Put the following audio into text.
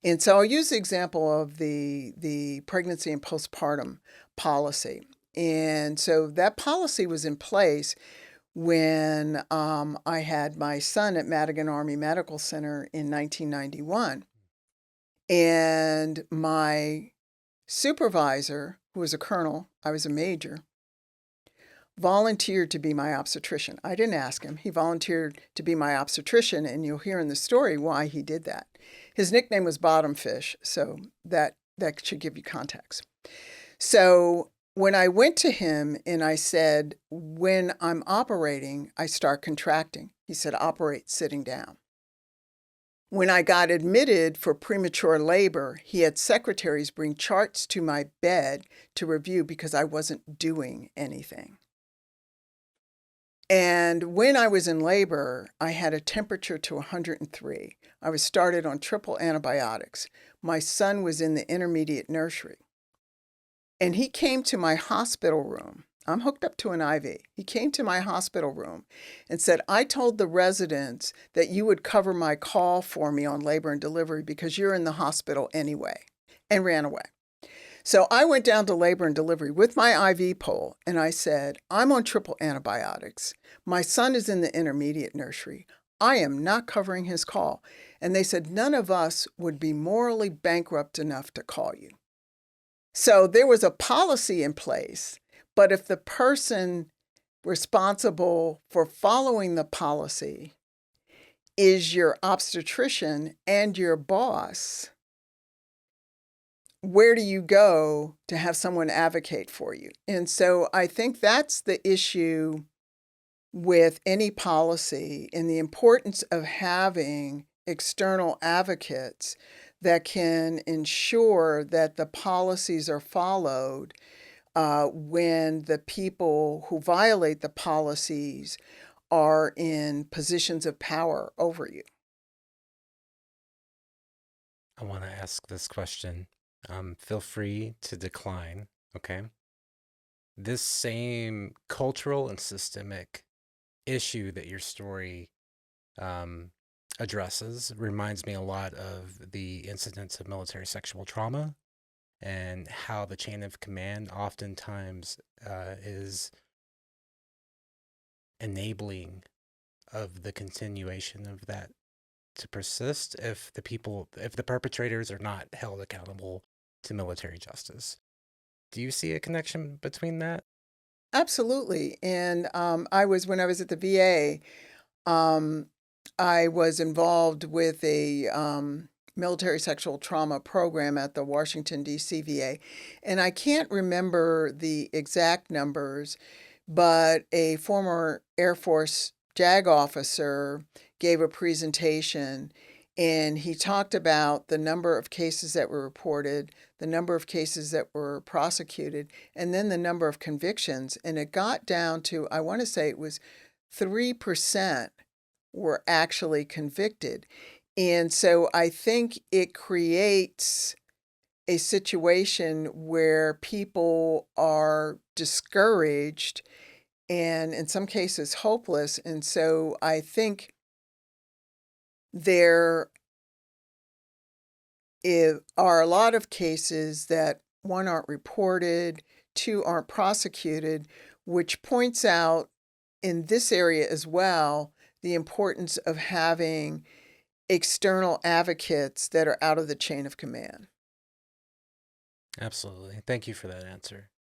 And so I'll use the example of the pregnancy and postpartum policy. And so that policy was in place when I had my son at Madigan Army Medical Center in 1991. And my supervisor, who was a colonel, I was a major, volunteered to be my obstetrician. I didn't ask him. He volunteered to be my obstetrician, and you'll hear in the story why he did that. His nickname was Bottom Fish, so that should give you context. So when I went to him and I said, when I'm operating, I start contracting. He said, operate sitting down. When I got admitted for premature labor, he had secretaries bring charts to my bed to review because I wasn't doing anything. And when I was in labor, I had a temperature to 103. I was started on triple antibiotics. My son was in the intermediate nursery. And he came to my hospital room. I'm hooked up to an IV. He came to my hospital room and said, I told the residents that you would cover my call for me on labor and delivery because you're in the hospital anyway, and ran away. So I went down to labor and delivery with my IV pole and I said, I'm on triple antibiotics. My son is in the intermediate nursery. I am not covering his call. And they said, none of us would be morally bankrupt enough to call you. So there was a policy in place, but if the person responsible for following the policy is your obstetrician and your boss, where do you go to have someone advocate for you? And so I think that's the issue with any policy and the importance of having external advocates that can ensure that the policies are followed when the people who violate the policies are in positions of power over you. I want to ask this question. Feel free to decline, okay? This same cultural and systemic issue that your story addresses reminds me a lot of the incidents of military sexual trauma and how the chain of command oftentimes is enabling of the continuation of that to persist if the perpetrators are not held accountable to military justice. Do you see a connection between that? Absolutely. And when I was at the VA, I was involved with a military sexual trauma program at the Washington, D.C. VA. And I can't remember the exact numbers, but a former Air Force JAG officer gave a presentation and he talked about the number of cases that were reported, the number of cases that were prosecuted, and then the number of convictions. And it got down to, I want to say it was 3% were actually convicted. And so I think it creates a situation where people are discouraged and in some cases hopeless. And so I think there are a lot of cases that, one, aren't reported, two, aren't prosecuted, which points out in this area as well the importance of having external advocates that are out of the chain of command. Absolutely. Thank you for that answer.